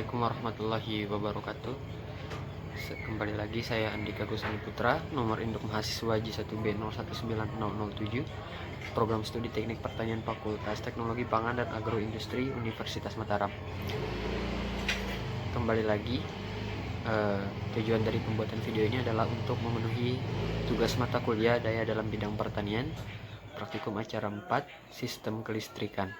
Assalamualaikum warahmatullahi wabarakatuh. Kembali lagi saya Andika Gusani Putra, nomor induk mahasiswa J1B019007, program studi Teknik Pertanian Fakultas Teknologi Pangan dan Agroindustri Universitas Mataram. Kembali lagi, tujuan dari pembuatan video ini adalah untuk memenuhi tugas mata kuliah daya dalam bidang pertanian, praktikum acara 4, sistem kelistrikan.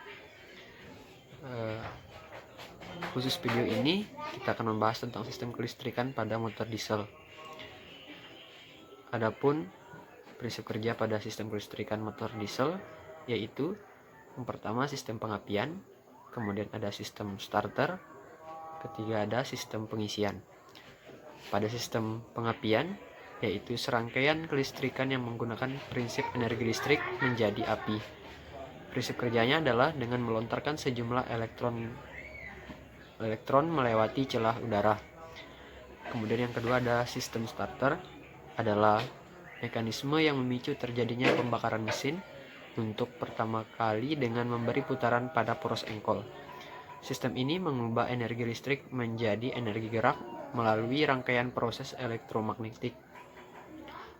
Khusus video ini kita akan membahas tentang sistem kelistrikan pada motor diesel. Adapun prinsip kerja pada sistem kelistrikan motor diesel yaitu yang pertama sistem pengapian, kemudian ada sistem starter, ketiga ada sistem pengisian. Pada sistem pengapian yaitu serangkaian kelistrikan yang menggunakan prinsip energi listrik menjadi api. Prinsip kerjanya adalah dengan melontarkan sejumlah elektron melewati celah udara. Kemudian yang kedua ada sistem starter, adalah mekanisme yang memicu terjadinya pembakaran mesin untuk pertama kali dengan memberi putaran pada poros engkol. Sistem ini mengubah energi listrik menjadi energi gerak melalui rangkaian proses elektromagnetik.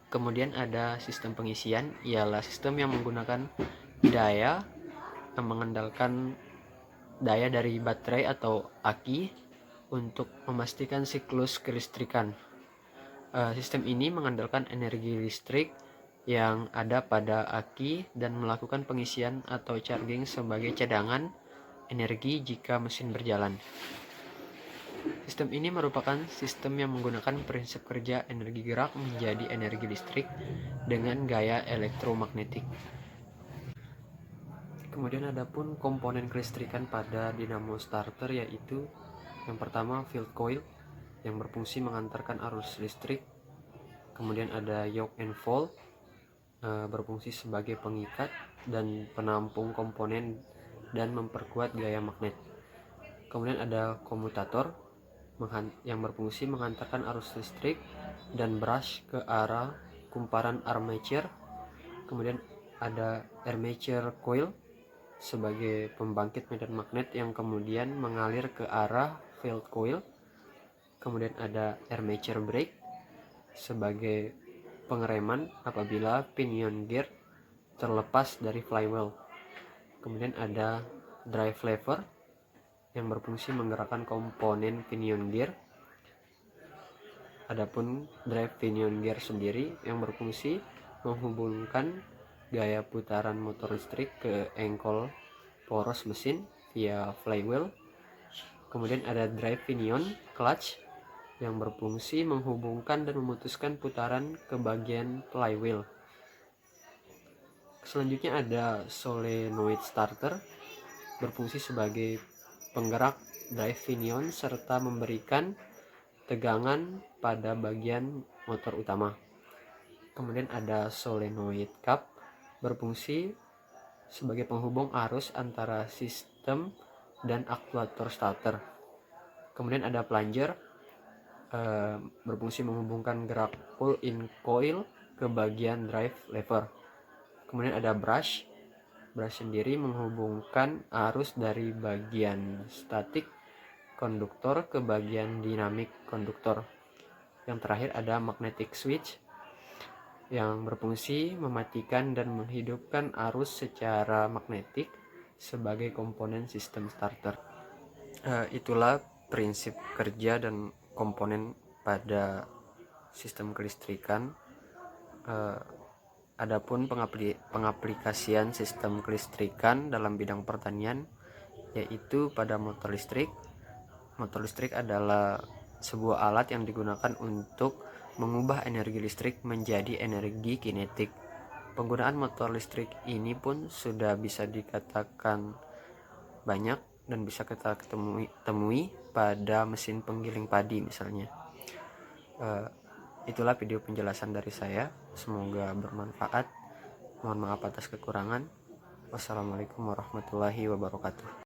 Kemudian ada sistem pengisian, ialah sistem yang menggunakan daya yang mengandalkan daya dari baterai atau aki untuk memastikan siklus kelistrikan. Sistem ini mengandalkan energi listrik yang ada pada aki dan melakukan pengisian atau charging sebagai cadangan energi jika mesin berjalan. Sistem ini merupakan sistem yang menggunakan prinsip kerja energi gerak menjadi energi listrik dengan gaya elektromagnetik. Kemudian ada pun komponen kelistrikan pada dinamo starter, yaitu yang pertama field coil yang berfungsi mengantarkan arus listrik. Kemudian ada yoke and fold berfungsi sebagai pengikat dan penampung komponen dan memperkuat gaya magnet. Kemudian ada komutator yang berfungsi mengantarkan arus listrik dan brush ke arah kumparan armature. Kemudian ada armature coil sebagai pembangkit medan magnet yang kemudian mengalir ke arah field coil. Kemudian ada armature brake sebagai pengereman apabila pinion gear terlepas dari flywheel. Kemudian ada drive lever yang berfungsi menggerakkan komponen pinion gear. Adapun drive pinion gear sendiri yang berfungsi menghubungkan gaya putaran motor listrik ke engkol poros mesin via flywheel. Kemudian ada drive pinion clutch yang berfungsi menghubungkan dan memutuskan putaran ke bagian flywheel. Selanjutnya ada solenoid starter berfungsi sebagai penggerak drive pinion serta memberikan tegangan pada bagian motor utama. Kemudian ada solenoid cap berfungsi sebagai penghubung arus antara sistem dan aktuator starter. Kemudian ada plunger berfungsi menghubungkan gerak pull-in coil ke bagian drive lever. Kemudian ada brush sendiri menghubungkan arus dari bagian statik konduktor ke bagian dinamik konduktor. Yang terakhir ada magnetic switch yang berfungsi mematikan dan menghidupkan arus secara magnetik sebagai komponen sistem starter. Itulah prinsip kerja dan komponen pada sistem kelistrikan. Adapun pengaplikasian sistem kelistrikan dalam bidang pertanian yaitu pada motor listrik. Motor listrik adalah sebuah alat yang digunakan untuk mengubah energi listrik menjadi energi kinetik. Penggunaan motor listrik ini pun sudah bisa dikatakan banyak dan bisa kita temui pada mesin penggiling padi misalnya. Itulah video penjelasan dari saya, semoga bermanfaat. Mohon maaf atas kekurangan. Wassalamualaikum warahmatullahi wabarakatuh.